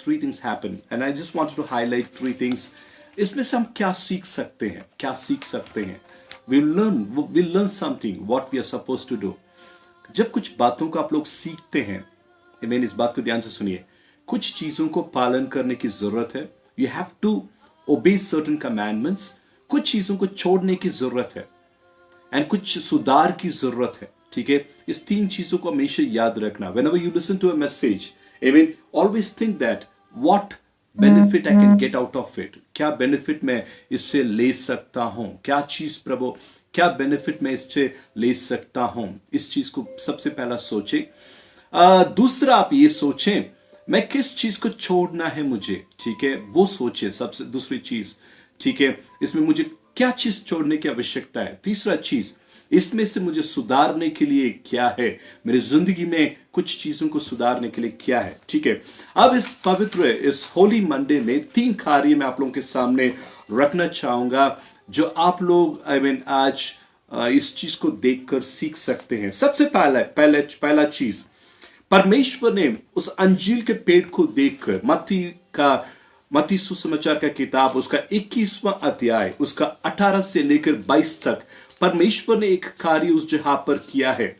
three things happen and I just wanted to highlight three things. इसमें से हम क्या सीख सकते हैं, क्या सीख सकते हैं? we'll learn something what we are supposed to do. जब कुछ बातों को आप लोग सीखते हैं, मैंने इस बात को ध्यान से सुनिए, कुछ चीजों को पालन करने की जरूरत है. You have to obey certain commandments. कुछ चीजों को छोड़ने की जरूरत है एंड कुछ सुधार की जरूरत है. ठीक है, इस तीन चीजों को हमेशा याद रखना. Whenever you listen to a message, I mean, always think that what benefit I can get out of it. क्या benefit मैं इससे ले सकता हूं? क्या चीज प्रभु, क्या benefit मैं इससे ले सकता हूं? इस चीज को सबसे पहला सोचे. दूसरा आप ये सोचें मैं किस चीज को छोड़ना है मुझे. ठीक है, वो सोचे सबसे दूसरी चीज. ठीक है, इसमें मुझे क्या चीज छोड़ने की आवश्यकता है. तीसरा चीज, इसमें से मुझे सुधारने के लिए क्या है, मेरी जिंदगी में कुछ चीजों को सुधारने के लिए क्या है. ठीक है, अब इस पवित्र इस होली मंडे में तीन कार्य मैं आप लोगों के सामने रखना चाहूंगा जो आप लोग आज इस चीज को देखकर सीख सकते हैं. सबसे पहला चीज, परमेश्वर ने उस अंजील के पेड़ को देखकर, मत्ती सुसमाचार का किताब उसका 21वां अध्याय उसका 18 से लेकर 22 तक परमेश्वर ने एक कार्य उस जगह पर किया है.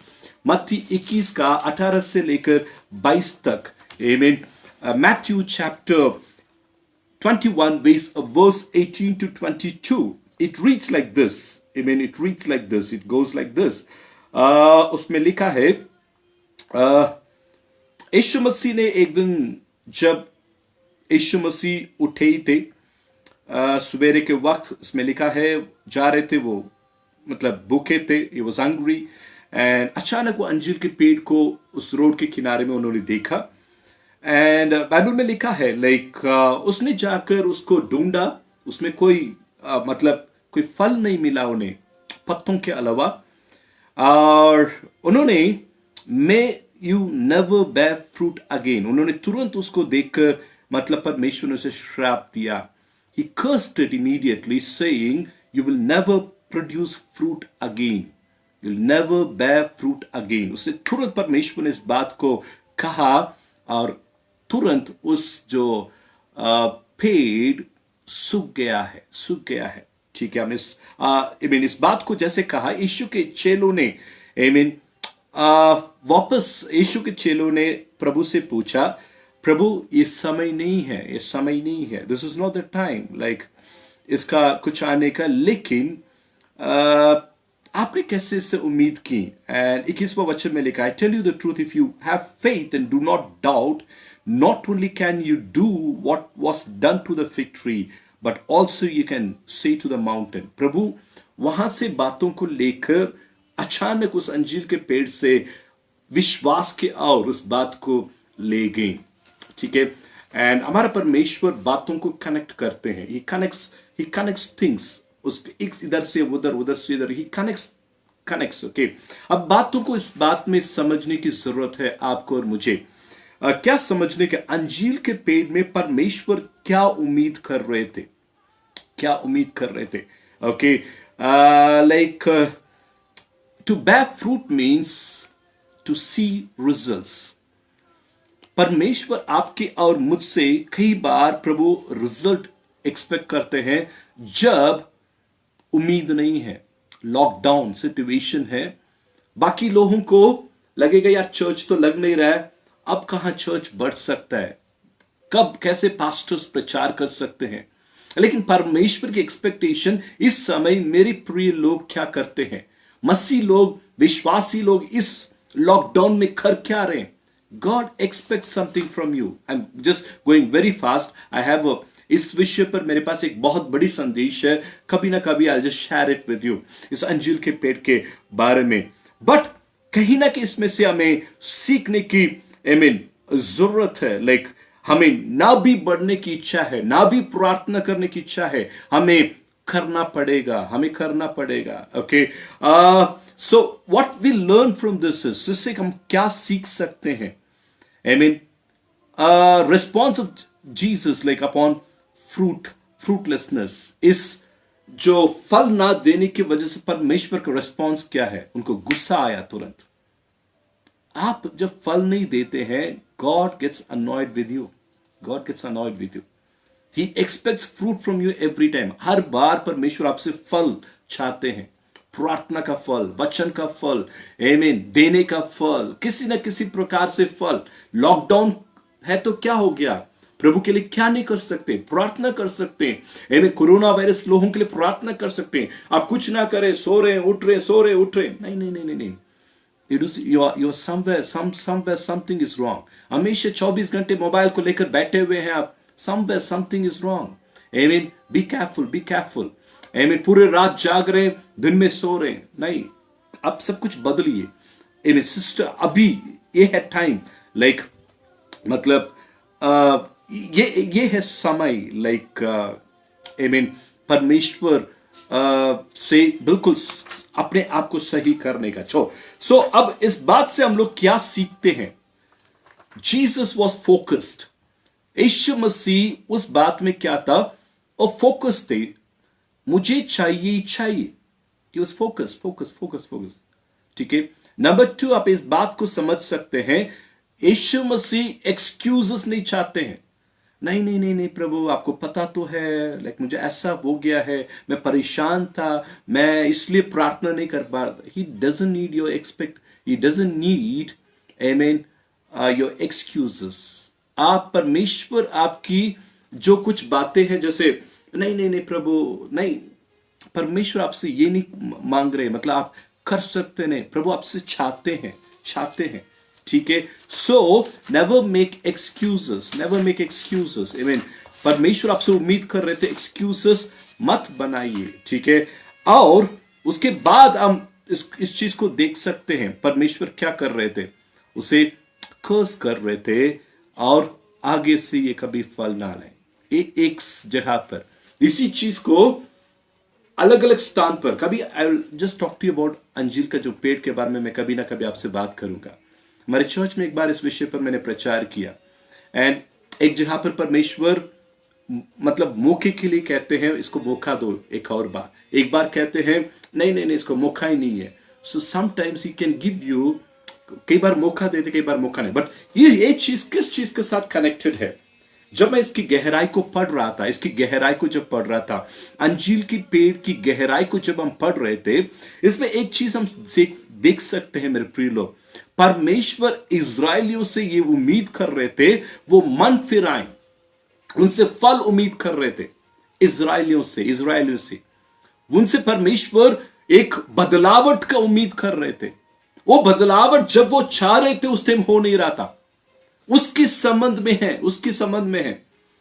मत्ती 21 का 18 से लेकर 22 तक. आमीन. Matthew chapter 21 verse 18 to 22. It reads like this. Amen. It reads like this. It goes like this. उसमें लिखा है, यीशु मसीह ने एक दिन, जब यीशु मसीह उठे ही थे सवेरे के वक्त, इसमें लिखा है जा रहे थे वो, मतलब भूखे थे, he was hungry, एंड अचानक वो अंजीर के पेड़ को उस रोड के किनारे में उन्होंने देखा. एंड बाइबल में लिखा है उसने जाकर उसको ढूंढा, उसमें कोई मतलब कोई फल नहीं मिला उन्हें पत्तों के अलावा. और उन्होंने may you never bear fruit again, उन्होंने तुरंत उसको देखकर, मतलब परमेश्वर ने उसे श्राप दिया. He cursed it immediately, saying, "You will never produce fruit again. You'll never bear fruit again." उसने तुरंत, परमेश्वर ने इस बात को कहा और तुरंत उस जो पेड़ सूख गया है. ठीक है, हमने इस बात को जैसे कहा, यीशु के चेलों ने वापस यीशु के चेलों ने प्रभु से पूछा, प्रभु ये समय नहीं है, this is not the time, इसका कुछ आने का. लेकिन आपने कैसे इससे उम्मीद की. एंड 21वां वचन में लिखा है, tell you the truth, if you have faith and do not doubt, not only can you do what was done to the fig tree, but also you can say to the mountain. प्रभु वहां से बातों को लेकर अचानक उस अंजीर के पेड़ से विश्वास के और उस बात को ले गई. ठीक है, एंड हमारा परमेश्वर बातों को कनेक्ट करते हैं. ही कनेक्ट्स थिंग्स, उसके एक इधर से उधर से इधर, ही कनेक्ट्स. ओके, अब बातों को इस बात में समझने की जरूरत है आपको और मुझे. क्या समझने के, अंजीर के पेड़ में परमेश्वर क्या उम्मीद कर रहे थे. Okay, to bear fruit means to see results. परमेश्वर आपके और मुझसे कई बार प्रभु रिजल्ट एक्सपेक्ट करते हैं जब उम्मीद नहीं है, लॉकडाउन सिचुएशन है, बाकी लोगों को लगेगा यार चर्च तो लग नहीं रहा है, अब कहां चर्च बढ़ सकता है, कब कैसे पास्टर्स प्रचार कर सकते हैं. लेकिन परमेश्वर की एक्सपेक्टेशन इस समय, मेरे प्रिय लोग क्या करते हैं, मसीह लोग, विश्वासी लोग इस लॉकडाउन में कर क्या रहे हैं. God expects something from you. I'm just going very fast. I have इस विषय पर मेरे पास एक बहुत बड़ी संदेश है, कभी ना कभी I'll just share it with you, इस अंजीर के पेड़ के बारे में. बट कहीं ना कहीं इसमें से हमें सीखने की जरूरत है. हमें ना भी बढ़ने की इच्छा है, ना भी प्रार्थना करने की इच्छा है, हमें करना पड़ेगा. Okay, so what we learn from this is, इससे हम क्या सीख सकते हैं. Response of Jesus upon fruitlessness, इस जो फल ना देने की वजह से परमेश्वर का रिस्पॉन्स क्या है, उनको गुस्सा आया तुरंत. आप जब फल नहीं देते हैं, God gets annoyed with you. God gets annoyed with you. He expects fruit from you every time. हर बार परमेश्वर आपसे फल चाहते हैं, प्रार्थना का फल, वचन का फल, आमीन, देने का फल, किसी न किसी प्रकार से फल। लॉकडाउन है तो क्या हो गया, प्रभु के लिए क्या नहीं कर सकते, प्रार्थना कर सकते हैं। आमीन, कोरोना वायरस लोगों के लिए प्रार्थना कर सकते हैं। आप कुछ ना करें, सो रहे उठ रहे, सो रहे उठ रहे, नहीं नहीं नहीं नहीं नहीं। You are somewhere something is wrong. हमेशा 24 घंटे मोबाइल को लेकर बैठे हुए हैं आप, somewhere something is wrong. Amen. Be careful, be careful. Amen. पूरे रात जाग रहे, दिन में सो रहे, नहीं, अब सब कुछ बदलिए। Amen. सिस्टर, अभी ये है टाइम, लाइक मतलब ये है समय, लाइक आमीन, परमेश्वर से बिल्कुल अपने आप को सही करने का। सो अब इस बात से हम लोग क्या सीखते हैं? Jesus was focused. यीशु मसीह उस बात में क्या था, और फोकस थे, मुझे चाहिए चाहिए। He was focused. ठीक है। नंबर 2, आप इस बात को समझ सकते हैं, यीशु मसीह एक्सक्यूजेस नहीं चाहते हैं। नहीं नहीं नहीं नहीं प्रभु, आपको पता तो है, लाइक मुझे ऐसा हो गया है, मैं परेशान था, मैं इसलिए प्रार्थना नहीं कर पा रहा। He doesn't need your he doesn't need, amen, your excuses. आप परमेश्वर आपकी जो कुछ बातें हैं, जैसे नहीं नहीं नहीं प्रभु, नहीं, परमेश्वर आपसे ये नहीं मांग रहे, मतलब आप कर सकते नहीं, प्रभु आपसे चाहते हैं। ठीक है। सो नेवर मेक एक्सक्यूजेस, आमीन। परमेश्वर आपसे उम्मीद कर रहे थे, एक्सक्यूजेस मत बनाइए। ठीक है। और उसके बाद हम इस चीज को देख सकते हैं, परमेश्वर क्या कर रहे थे, उसे कर्स कर रहे थे, और आगे से ये कभी फल ना लाए। एक जगह पर इसी चीज को अलग अलग स्थान पर, कभी I will just talk to you about अंजीर का जो पेड़ के बारे में मैं कभी ना कभी आपसे बात करूंगा। हमारे चर्च में एक बार इस विषय पर मैंने प्रचार किया, एंड एक जगह पर परमेश्वर मतलब मौके के लिए कहते हैं, इसको मौका दो एक और बार, एक बार कहते हैं नहीं नहीं नहीं इसको मौका ही नहीं है। So sometimes he can give you, कई बार मौका देते, कई बार मौका नहीं। बट ये चीज किस चीज के साथ कनेक्टेड है? जब मैं इसकी गहराई को पढ़ रहा था, इसकी गहराई को जब पढ़ रहा था, अंजीर की पेड़ की गहराई को जब हम पढ़ रहे थे, इसमें एक चीज हम देख सकते हैं मेरे प्रिय लोग, परमेश्वर इजरायलियों से ये उम्मीद कर रहे थे, वो मन फिराएं, उनसे फल उम्मीद कर रहे थे। इजरायलियों से उनसे परमेश्वर एक बदलावट का उम्मीद कर रहे थे। वो बदलावट जब वो चाह रहे थे उस टाइम हो नहीं रहा था। उसके संबंध में है।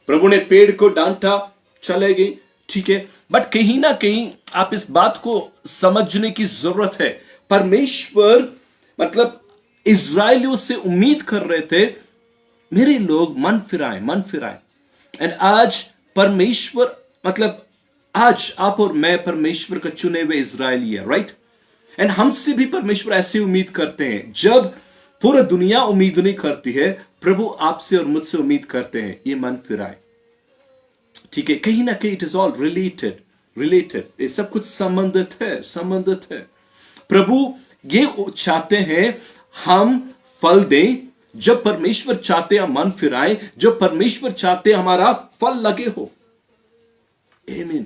प्रभु ने पेड़ को डांटा, चले गए, ठीक है। बट कहीं ना कहीं आप इस बात को समझने की जरूरत है, परमेश्वर मतलब इजरायलियों से उम्मीद कर रहे थे, मेरे लोग मन फिराएं। एंड आज परमेश्वर मतलब आज आप और मैं परमेश्वर का चुने हुए इजरायली है, राइट। एंड हमसे भी परमेश्वर ऐसे उम्मीद करते हैं। जब पूरा दुनिया उम्मीद नहीं करती है, प्रभु आपसे और मुझसे उम्मीद करते हैं, ये मन फिराए, ठीक है। कहीं ना कहीं इट इज ऑल रिलेटेड, ये सब कुछ संबंधित है। प्रभु ये चाहते हैं हम फल दें, जब परमेश्वर चाहते हैं हम मन फिराएं, जब परमेश्वर चाहते हैं हमारा फल लगे हो। आमीन।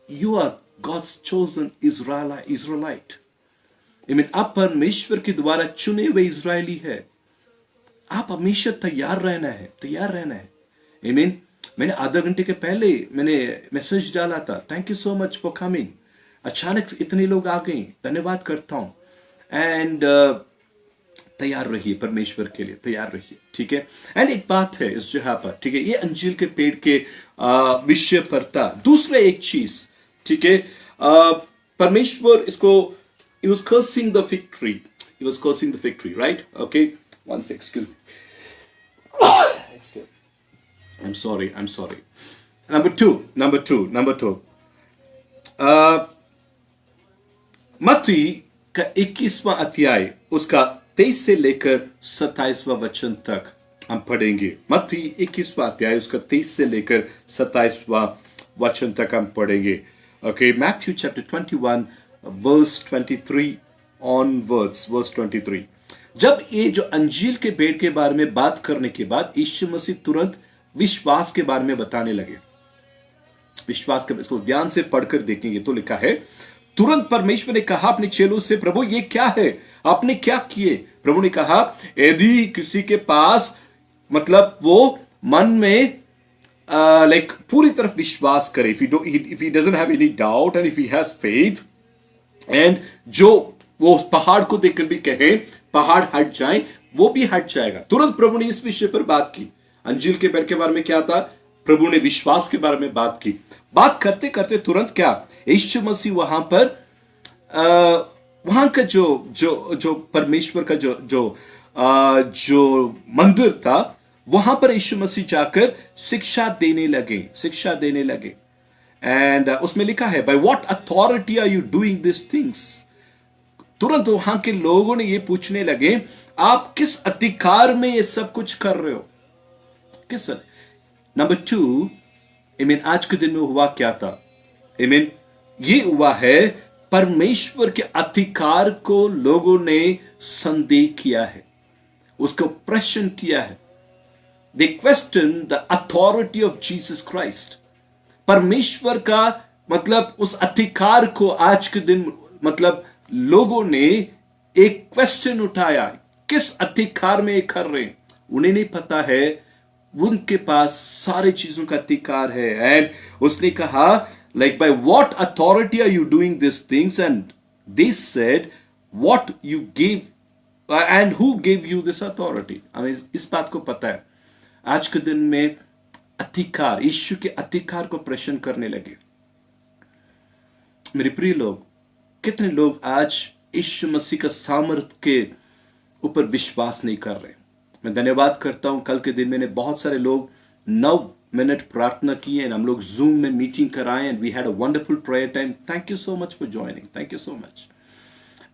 You are God's chosen Israelite. आमीन। आप परमेश्वर के द्वारा चुने हुए इजरायली है। आप हमेशा तैयार रहना है। आमीन। मैंने आधा घंटे के पहले मैंने मैसेज डाला था, thank you so much for coming. अचानक इतने लोग आ गए, धन्यवाद करता हूं। एंड तैयार रहिए, परमेश्वर के लिए तैयार रहिए, ठीक है। एंड एक बात है इस जगह पर, ठीक है, ये अंजीर के पेड़ के विषय पर था। दूसरा एक चीज, ठीक है, परमेश्वर इसको he was cursing the fig tree, right? Okay, one sec, excuse me. I'm sorry. Number two. मत्ती का 21वां अध्याय उसका 23 से लेकर 27वां वचन तक हम पढ़ेंगे। मत्ती 21वां अध्याय उसका 23 से लेकर 27वां वचन तक हम पढ़ेंगे। Okay, Matthew chapter 21 verse 23 onwards, verse 23। जब ये जो अंजीर के पेड़ के बारे में बात करने के बाद यीशु मसीह तुरंत विश्वास के बारे में बताने लगे। विश्वास के, इसको ध्यान से पढ़कर देखेंगे तो लिखा है, तुरंत परमेश्वर ने कहा अपने चेलों से, प्रभु ये क्या है, आपने क्या किए? प्रभु ने कहा, यदि किसी के पास मतलब वो मन में लाइक पूरी तरफ विश्वास करे, if he doesn't have any doubt and if he has faith, and जो वो पहाड़ को देखकर भी कहे पहाड़ हट जाए, वो भी हट जाएगा। तुरंत प्रभु ने इस विषय पर बात की। अंजील के बैल के बारे में क्या था? प्रभु ने विश्वास के बारे में बात की। बात करते करते तुरंत क्या, यीशु मसीह वहां पर वहां का जो परमेश्वर का जो मंदिर था, वहां पर यीशु मसीह जाकर शिक्षा देने लगे। एंड उसमें लिखा है, by what authority are you doing this things? तुरंत वहां के लोगों ने ये पूछने लगे, आप किस अधिकार में ये सब कुछ कर रहे हो? किस? नंबर 2, आज के दिन में हुआ क्या था? ये हुआ है, परमेश्वर के अधिकार को लोगों ने संदेह किया है, उसको प्रश्न किया है। They question the authority of Jesus Christ. परमेश्वर का मतलब उस अधिकार को आज के दिन मतलब लोगों ने एक क्वेश्चन उठाया, किस अधिकार में ये कर रहे हैं? उन्हें नहीं पता है, उनके पास सारे चीजों का अधिकार है। एंड उसने कहा, like by what authority are you doing these things? And they said, what you gave and who gave you this authority? हमें इस बात को पता है, आज के दिन में अधिकार, यीशु के अधिकार को प्रश्न करने लगे। मेरे प्रिय लोग, कितने लोग आज यीशु मसीह का सामर्थ्य के ऊपर विश्वास नहीं कर रहे? मैं धन्यवाद करता हूं, कल के दिन मैंने बहुत सारे लोग 9 मिनट प्रार्थना की है, हम लोग जूम में मीटिंग कराए and we had a wonderful prayer time. Thank you so much for joining, thank you so much.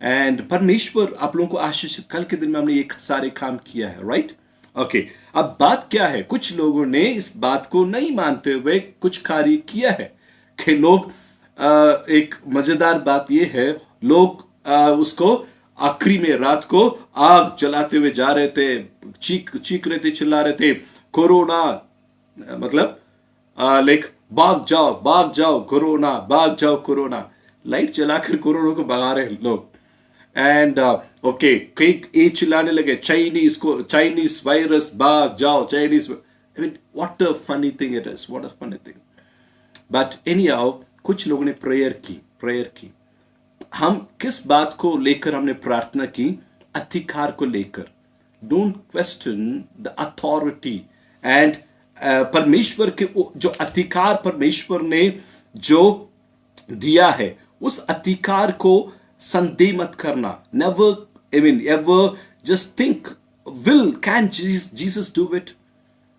And परमेश्वर आप लोगों को आशीष, कल के दिन में हमने ये सारे काम किया है, राइट? ओके, अब बात क्या है, कुछ लोगों ने इस बात को नहीं मानते हुए कुछ कार्य किया है कि लोग एक मजेदार बात यह है, लोग उसको आखिरी में रात को आग जलाते हुए जा रहे थे, चीख रहे थे, चिल्ला रहे थे, कोरोना मतलब लाइक भाग जाओ कोरोना, भाग जाओ कोरोना। लाइट जलाकर कोरोना को भगा रहे लोग। एंड ओके, कई ये चिल्लाने लगे, चाइनीज वायरस, भाग जाओ Chinese. What a funny thing it is, what a funny thing. But anyhow, कुछ लोगों ने प्रेयर की। हम किस बात को लेकर हमने प्रार्थना की? अधिकार को लेकर। Don't question the authority and परमेश्वर के जो अधिकार परमेश्वर ने जो दिया है, उस अधिकार को संदेह मत करना। Never ever just think, can Jesus do it?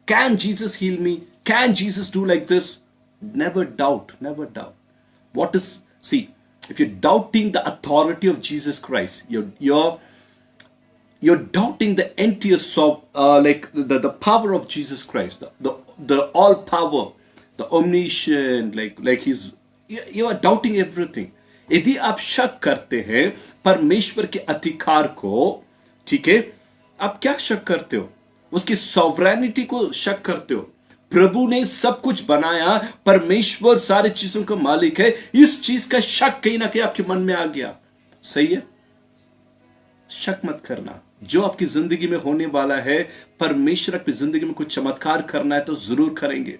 Can Jesus heal me? Can Jesus do like this? Never doubt. If you're doubting the authority of Jesus Christ, you're doubting the entire like the power of Jesus Christ, the all power, the omniscient, like you are doubting everything. यदि आप शक करते हैं परमेश्वर के अधिकार को, ठीक है, आप क्या शक करते हो? उसकी सॉवरेनिटी को शक करते हो। प्रभु ने सब कुछ बनाया, परमेश्वर सारी चीजों का मालिक है, इस चीज का शक कहीं ना कहीं आपके मन में आ गया। सही है, शक मत करना। जो आपकी जिंदगी में होने वाला है, परमेश्वर आपकी जिंदगी में कुछ चमत्कार करना है तो जरूर करेंगे।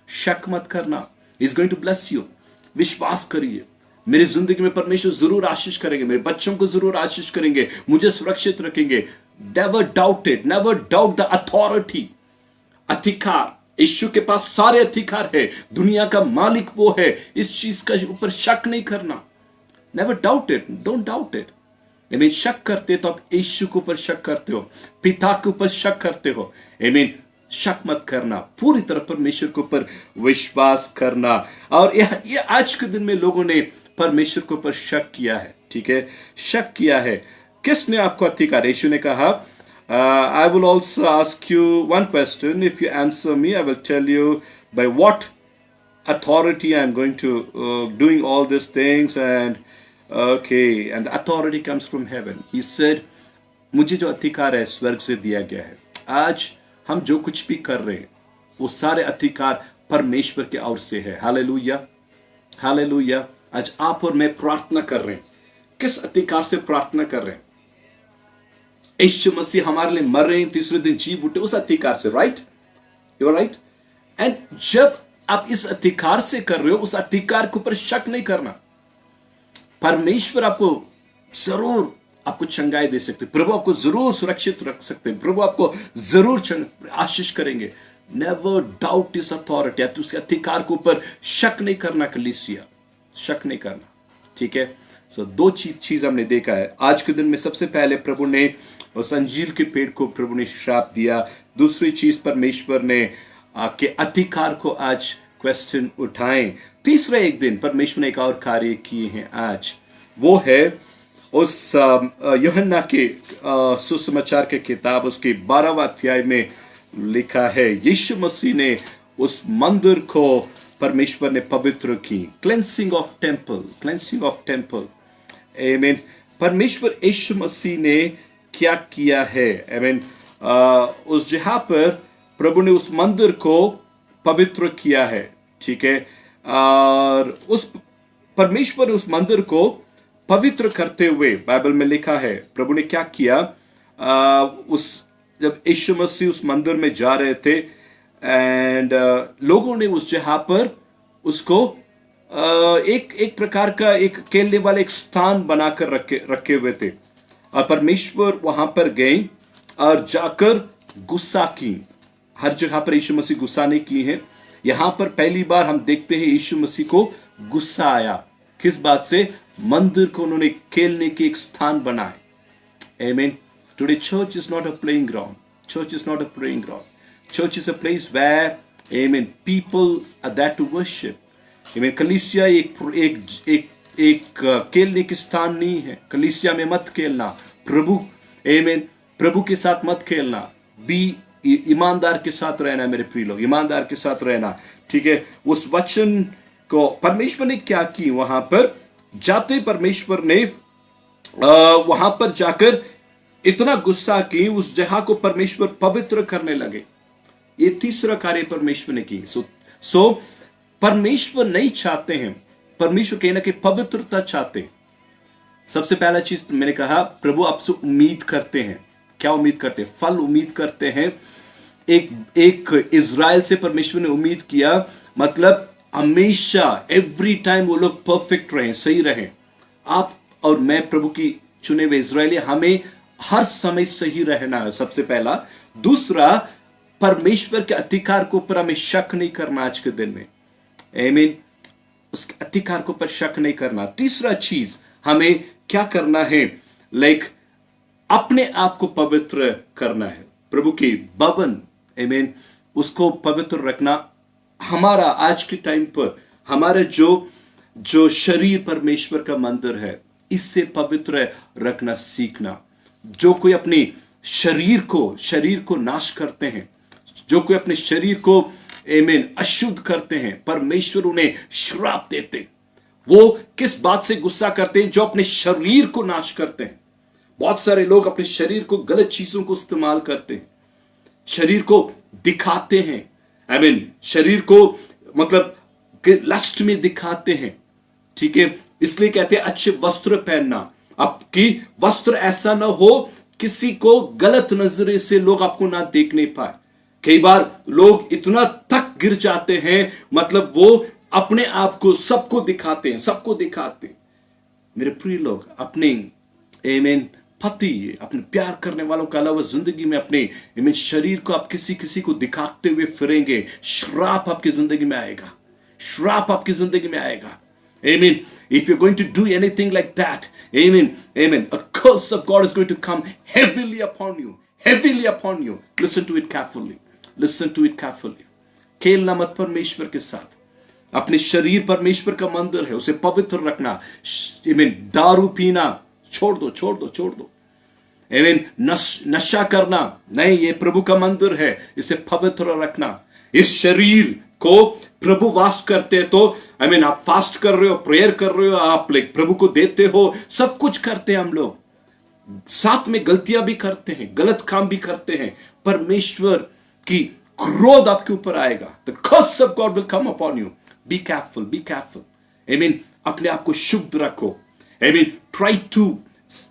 शक मत करना। Is going to bless you. विश्वास करिए, मेरी जिंदगी में परमेश्वर जरूर आशीष करेंगे, मेरे बच्चों को जरूर आशीष करेंगे, मुझे सुरक्षित रखेंगे। Never doubt it, never doubt the authority. अधिकार, यीशु के पास सारे अधिकार है, दुनिया का मालिक वो है, इस चीज का ऊपर शक नहीं करना। Never doubt it, don't doubt it. आमीन। शक करते तो आप यीशु के ऊपर शक करते हो, पिता के ऊपर शक करते हो। आमीन। शक मत करना, पूरी तरह परमेश्वर के ऊपर विश्वास करना। और ये आज के दिन में लोगों ने परमेश्वर के ऊपर शक किया है, ठीक है, शक किया है। किसने आपको अधिकार? यीशु ने कहा, I will also ask you one question. If you answer me, I will tell you by what authority I am going to doing all these things. And okay, and the authority comes from heaven. He said, मुझे जो अधिकार है स्वर्ग से दिया गया है। आज हम जो कुछ भी कर रहे हैं, वो सारे अधिकार परमेश्वर के ओर से है। Hallelujah, hallelujah. आज आप और मैं प्रार्थना कर रहे हैं, किस अधिकार से प्रार्थना कर रहे हैं? यीशु मसीह हमारे लिए मर रहे हैं, तीसरे दिन जी उठे, उस अधिकार से। Right, you are right. And जब आप इस अधिकार से कर रहे हो, उस अधिकार के ऊपर शक नहीं करना। परमेश्वर आपको जरूर आपको चंगाई दे सकते, प्रभु आपको जरूर सुरक्षित रख सकते हैं, प्रभु आपको जरूर आशीष करेंगे। नेवर डाउट इस अथॉरिटी, उसके अधिकार के ऊपर शक नहीं करना, कलीसिया शक नहीं करना। ठीक है। सो दो चीज हमने देखा है आज के दिन में। सबसे पहले प्रभु ने उस अंजीर के पेड़ को प्रभु ने श्राप दिया। दूसरी चीज परमेश्वर ने के अधिकार को आज क्वेश्चन उठाएं। तीसरा एक दिन परमेश्वर ने एक और कार्य किए हैं आज, वो है उस यूहन्ना के सुसमाचार के किताब उसके 12वां अध्याय में लिखा है, यीशु मसीह ने उस मंदिर को परमेश्वर ने पवित्र की। Cleansing of temple, cleansing of temple. आमीन। परमेश्वर यीशु मसीह ने क्या किया है? आमीन। उस जहां पर प्रभु ने उस मंदिर को पवित्र किया है। ठीक है। और उस परमेश्वर ने उस मंदिर को पवित्र करते हुए बाइबल में लिखा है प्रभु ने क्या किया। उस जब यीशु मसीह उस मंदिर में जा रहे थे एंड लोगों ने उस जगह पर उसको एक प्रकार का एक खेलने वाला एक स्थान बनाकर रखे हुए थे। और परमेश्वर वहां पर गए और जाकर गुस्सा की। हर जगह पर यीशु मसीह गुस्सा नहीं की है, यहां पर पहली बार हम देखते हैं यीशु मसीह को गुस्सा आया। किस बात से? मंदिर को उन्होंने खेलने के एक स्थान बनाए। आमीन। Today church is not a playing ground. Church is not a playing ground. Church is a place where, amen, people are there to worship. Amen. कलीसिया एक खेलने के स्थान नहीं है। कलीसिया में मत खेलना। प्रभु, amen, प्रभु के साथ मत खेलना। ईमानदार के साथ रहना मेरे प्रिय लोग, ईमानदार के साथ रहना। ठीक है। उस वचन को परमेश्वर ने क्या की, वहां पर जाते परमेश्वर ने वहां पर जाकर इतना गुस्सा की, उस जगह को परमेश्वर पवित्र करने लगे। ये तीसरा कार्य परमेश्वर ने की। सो परमेश्वर नहीं चाहते हैं, परमेश्वर कहीं ना कहीं पवित्रता चाहते हैं। सबसे पहला चीज मैंने कहा, प्रभु आपसे उम्मीद करते हैं। क्या उम्मीद करते हैं? फल उम्मीद करते हैं। एक इज़राइल से परमेश्वर ने उम्मीद किया, मतलब हमेशा एवरी टाइम वो लोग परफेक्ट रहें, सही रहें। आप और मैं प्रभु की चुने हुए इज़राइली, हमें हर समय सही रहना है, सबसे पहला। दूसरा, परमेश्वर के अधिकार के ऊपर हमें शक नहीं करना आज के दिन में। आमीन। उसके अधिकार के ऊपर शक नहीं करना। तीसरा चीज हमें क्या करना है? अपने आप को पवित्र करना है। प्रभु के भवन, आमीन, उसको पवित्र रखना। हमारा आज के टाइम पर हमारा जो शरीर परमेश्वर का मंदिर है, इससे पवित्र रखना सीखना। जो कोई अपने शरीर को नाश करते हैं, जो कोई अपने शरीर को आमीन अशुद्ध करते हैं, परमेश्वर उन्हें श्राप देते। वो किस बात से गुस्सा करते हैं? जो अपने शरीर को नाश करते हैं। बहुत सारे लोग अपने शरीर को गलत चीजों को इस्तेमाल करते हैं, शरीर को दिखाते हैं। आमीन। शरीर को मतलब लस्ट में दिखाते हैं। ठीक है। इसलिए कहते हैं अच्छे वस्त्र पहनना। आपकी वस्त्र ऐसा ना हो किसी को गलत नजरे से लोग आपको ना देख नहीं पाए। कई बार लोग इतना तक गिर जाते हैं, मतलब वो अपने आप को सबको दिखाते हैं। मेरे प्रिय लोग, अपने आमीन पति, अपने प्यार करने वालों के अलावा जिंदगी में अपने आमीन शरीर को आप किसी को दिखाते हुए फिरेंगे, श्राप आपकी जिंदगी में आएगा, श्राप आपकी जिंदगी में आएगा। Amen. If you're going to do anything like that, amen, amen, a curse of God is going to come heavily upon you, heavily upon you. Listen to it carefully. Listen to it carefully. खेलना मत परमेश्वर के साथ। अपने शरीर परमेश्वर का मंदिर है, उसे पवित्र रखना। amen, दारू पीना छोड़ दो। amen, नशा करना नहीं, ये प्रभु का मंदिर है, इसे पवित्र रखना। इस शरीर को प्रभु वास करते हैं, तो आमीन आप फास्ट कर रहे हो, प्रेयर कर रहे हो, आप प्रभु को देते हो, सब कुछ करते हैं हम लोग। साथ में गलतियां भी करते हैं, गलत काम भी करते हैं। परमेश्वर की क्रोध आपके ऊपर आएगा, the curse of God will come upon you. Be careful, be careful. Amen. अपने आप को शुद्ध रखो। Amen. Try to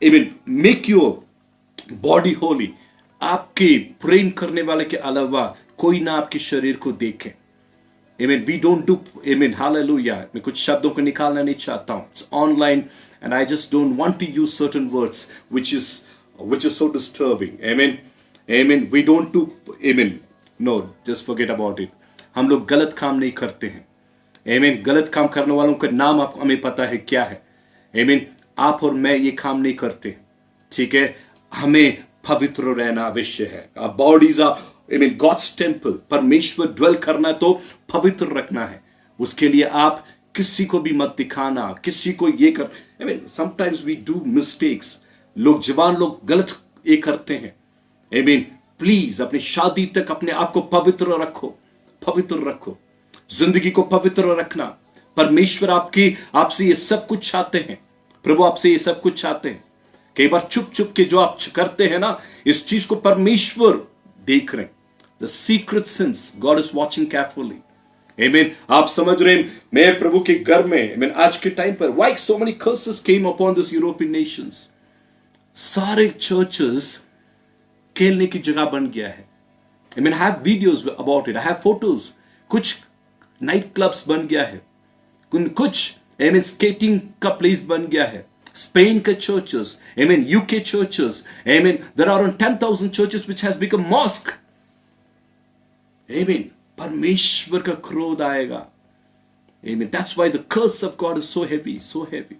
amen make your body holy. आपके प्रेम करने वाले के अलावा कोई ना आपके शरीर को देखे। Amen. We don't do, amen, hallelujah. मैं कुछ शब्दों को निकालना नहीं चाहता हूं. It's online and I just don't want to use certain words which is so disturbing. Amen. Amen. We don't do, amen. No, just forget about it. हम लोग गलत काम नहीं करते हैं. Amen. गलत काम करने वालों का नाम आपको हमें पता है क्या है. Amen. आप और मैं ये काम नहीं करते. ठीक है. हमें पवित्र रहना आवश्यक है. Our bodies are God's temple. परमेश्वर ड्वेल करना तो पवित्र रखना है। उसके लिए आप किसी को भी मत दिखाना, किसी को ये कर। Sometimes we do mistakes. लोग जवान लोग गलत ये करते हैं। प्लीज अपनी शादी तक अपने आप को पवित्र रखो, पवित्र रखो। जिंदगी को पवित्र रखना। परमेश्वर आपसे ये सब कुछ चाहते हैं। प्रभु आपसे ये सब कुछ चाहते हैं। कई बार चुप चुप के जो आप करते हैं ना, इस चीज को परमेश्वर देख रहे हैं। The secret sins, God is watching carefully. Amen. आप समझ रहे हैं, मैं प्रभु के घर में, Amen, आज के टाइम पर why so many curses came upon this European nations? सारे churches खेलने की जगह बन गया है। Amen. I have videos about it. I have photos. कुछ नाइट क्लब्स बन गया है। कुछ Amen, skating का प्लेस बन गया है। स्पेन के churches, Amen, UK churches, Amen. There are around 10,000 churches which has become mosque. Amen. परमेश्वर का क्रोध आएगा। Amen. That's why the curse of God is so heavy, so heavy.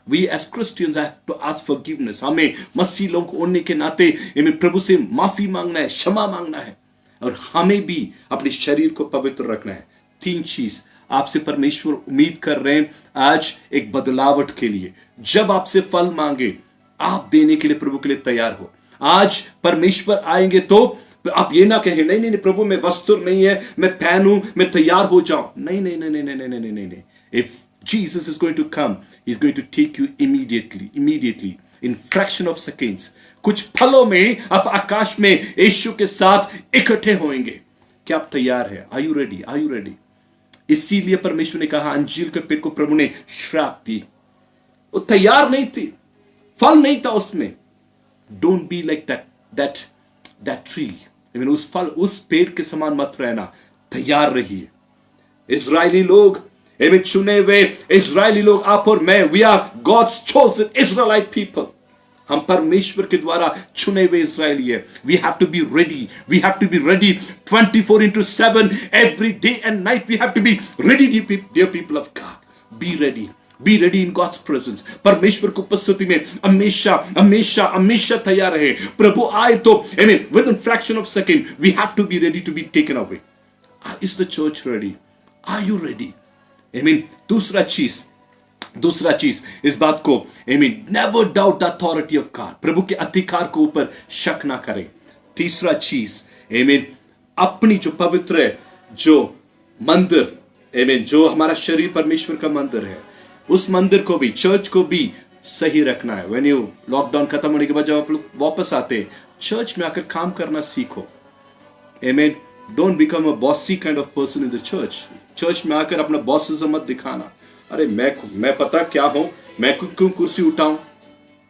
We as Christians have to ask forgiveness. हमें मसीह लोग होने के नाते Amen, प्रभु से माफी मांगना है, क्षमा मांगना है, और हमें भी अपने शरीर को पवित्र रखना है। 3 चीज आपसे परमेश्वर उम्मीद कर रहे हैं आज एक बदलावट के लिए। जब आपसे फल मांगे, आप देने के लिए प्रभु के लिए तैयार हो। आज परमेश्वर आएंगे तो आप ये ना कहें नहीं नहीं प्रभु मैं वस्त्र नहीं है, मैं पहनूं, मैं तैयार हो जाऊं। नहीं नहीं नहीं नहीं नहीं नहीं नहीं नहीं। If Jesus is going to come, he's going to take you immediately in fraction of seconds. कुछ फलों में आप आकाश में यीशु के साथ इकट्ठे होंगे। क्या आप तैयार है? Are you ready? Are you ready? इसीलिए परमेश्वर ने कहा अंजीर के पेड़ को प्रभु ने श्राप दी। वो तैयार नहीं थी, फल नहीं था उसमें। Don't be like that tree. उस पेड़ के समान मत रहना, तैयार रहिए। इजरायली लोग, चुने हुए इजरायली लोग, आप और मैं, we are God's chosen Israelite people. हम परमेश्वर के द्वारा चुने हुए इजरायली है। We have to be ready, we have to be ready 24/7 every day and night. We have to be ready dear people of God. Be ready, be ready in God's presence. परमेश्वर की उपस्थिति में हमेशा हमेशा हमेशा तैयार रहे। प्रभु आए तो within fraction of second we have to be ready to be taken away. Is the church ready? Are you ready? दूसरा चीज इस बात को never doubt the authority of God. प्रभु के अधिकार को ऊपर शक ना करें। तीसरा चीज अपनी जो पवित्र जो मंदिर जो हमारा शरीर परमेश्वर का मंदिर है, उस मंदिर को भी, चर्च को भी सही रखना है। व्हेन यू लॉकडाउन खत्म होने के बाद जब आप लोग वापस आते, चर्च में आकर काम करना सीखो। आमीन। Don't become a bossy kind of person in the church. Church में आकर अपना बॉसिज्म मत दिखाना। अरे मैं पता क्या हूं, मैं क्यों कुर्सी उठाऊं,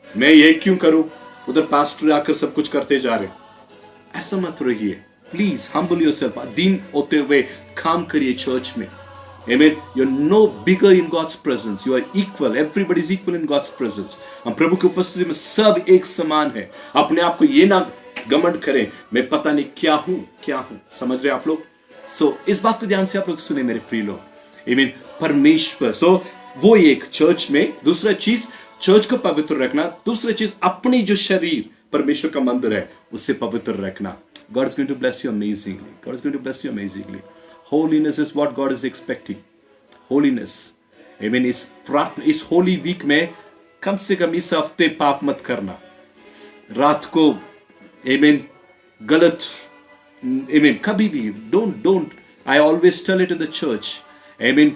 मैं ये क्यों करूं, उधर पास्टर आकर सब कुछ करते जा रहे। ऐसा मत रहिए। Please humble yourself. दीन होते हुए काम करिए चर्च में। Amen. You're no bigger in God's presence. You are equal. Everybody is equal in God's presence. हम प्रभु की उपस्थिति में सब एक समान है। अपने आप को ये ना घमंड करें मैं पता नहीं क्या हूं। समझ रहे आप लोग? इस बात को ध्यान से आप लोग सुने मेरे प्रिय लोग। Amen. परमेश्वर वो एक चर्च में। दूसरा चीज चर्च को पवित्र रखना। दूसरा चीज अपनी जो शरीर परमेश्वर का मंदिर है उससे पवित्र रखना। God is going to bless you amazingly. God is going to bless you amazingly. Holiness is what God is expecting. Holiness. Amen. इस होली वीक में कम से कम इस हफ्ते पाप मत करना। रात को Amen, गलत Amen, कभी भी don't. I always tell it in the church. Amen.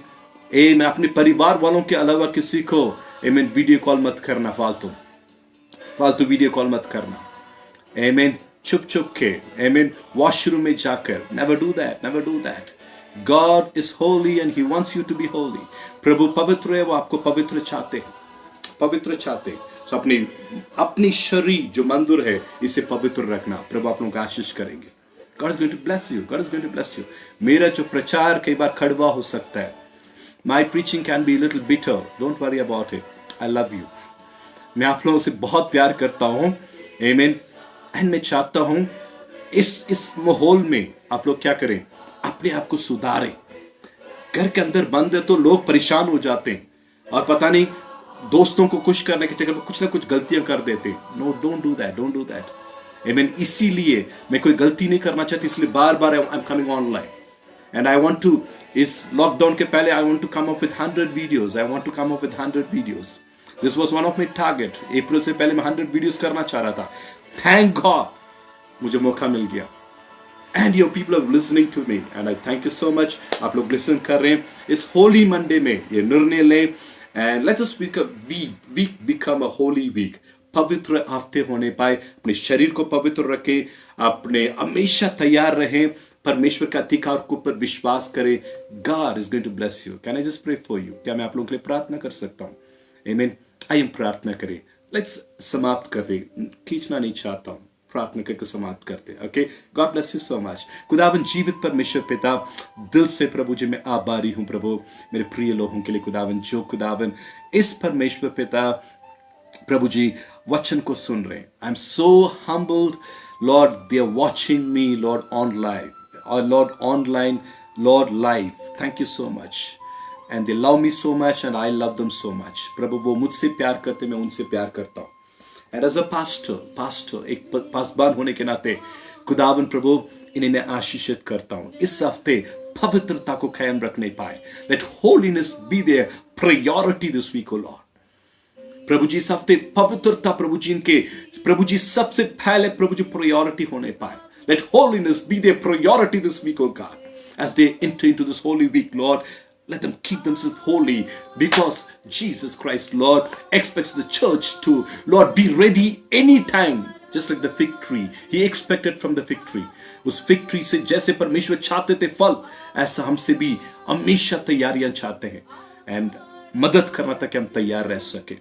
मैं अपने परिवार वालों के अलावा किसी को वीडियो कॉल मत करना। फालतू वीडियो कॉल मत करना। Amen. छुप छुप के, आमीन, वॉशरूम में जाकर, never do that, never do that. God is holy and he wants you to be holy. प्रभु पवित्र है, वो आपको पवित्र चाहते हैं, पवित्र चाहते हैं। तो अपनी शरीर जो मंदिर है इसे पवित्र रखना। प्रभु आप लोगों को आशीष करेंगे। God is going to bless you. God is going to bless you. मेरा जो प्रचार कई बार कड़वा हो सकता है, My preaching can be a little bitter. Don't worry about it. I love you. मैं आप लोगों से बहुत प्यार करता हूँ, Amen. एंड मैं चाहता हूँ इस माहौल में आप लोग क्या करें, अपने आप को सुधारें। घर के अंदर बंद है तो लोग परेशान हो जाते हैं और पता नहीं दोस्तों को खुश करने के चक्कर में कुछ ना कुछ गलतियां कर देते हैं। No, don't do that, don't do that. आमीन। इसीलिए मैं कोई गलती नहीं करना चाहती, इसलिए बार बार I am coming online and I want to, इस लॉकडाउन के पहले I want to come up with 100 videos. I want to come up with 100 videos. This was one of my target. अप्रैल से पहले मैं 100 वीडियोस करना चाह रहा था। थैंक गॉड मुझे मौका मिल गया। And your people are listening to me and I thank you so much. आप लोग लिसन कर रहे हैं। इस होली मंडे में ये निर्णय लें and let us week become a holy week. पवित्र हफ्ते होने पाए, अपने शरीर को पवित्र रखें, अपने हमेशा तैयार रहें, परमेश्वर के अधिकार के ऊपर विश्वास करें। God is going to bless you. Can I just pray for you? क्या मैं आप लोगों के लिए प्रार्थना कर सकता हूँ? Amen. आइए प्रार्थना करें। लेट्स समाप्त कर दें, खींचना नहीं चाहता हूँ, प्रार्थना करके समाप्त करते हैं। Okay, God bless you so much. खुदावन जीवित परमेश्वर पिता, दिल से प्रभु जी मैं आभारी हूँ प्रभु मेरे प्रिय लोगों के लिए। खुदावन जो खुदावन इस परमेश्वर पिता प्रभु जी वचन को सुन रहे हैं, I am so humbled Lord, they are watching me Lord online और Lord online Lord live. Thank you so much and they love me so much and I love them so much. प्रभु वो मुझसे प्यार करते, मैं उनसे प्यार करता हूँ। एंड एज अ पास्टर एक पासबान होने के नाते खुदावन प्रभु इन्हें मैं आशीषित करता हूँ। इस हफ्ते पवित्रता को कायम रखने पाए। Let holiness be their priority this week O Lord. प्रभु जी इस हफ्ते पवित्रता प्रभु जी इनके प्रभु जी सबसे पहले प्रभु जी प्रायोरिटी होने पाए। Let holiness be their priority this week O God as they enter into this holy week Lord. Let them keep themselves holy because Jesus Christ, Lord, expects the church to, Lord, be ready anytime, just like the fig tree. He expected from the fig tree. उस fig tree से जैसे परमेश्वर चाहते थे फल, ऐसा हमसे भी हमेशा तैयारियां चाहते हैं एंड मदद करना ताकि हम तैयार रह सके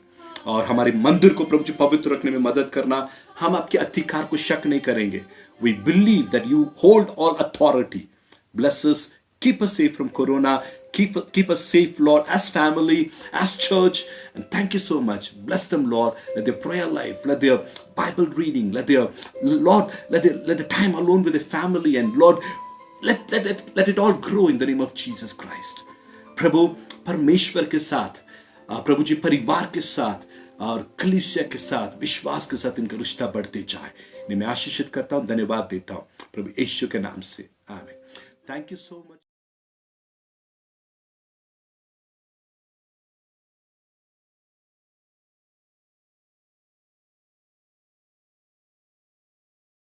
और हमारे मंदिर को प्रभु जी पवित्र रखने में मदद करना। हम आपके अधिकार को शक नहीं करेंगे। We believe that you hold all authority. Bless us, keep us safe from corona. Keep us safe, Lord, as family, as church. And thank you so much. Bless them, Lord. Let their prayer life, let their Bible reading, let the time alone with their family, and Lord, let it all grow in the name of Jesus Christ. प्रभु परमेश्वर के साथ, प्रभु जी परिवार के साथ और कलीसिया के साथ, विश्वास के साथ इनका रिश्ता बढ़ते जाए। मैं आशीषित करता हूँ, धन्यवाद देता हूँ प्रभु यीशु के नाम से। आमीन। Thank you so much.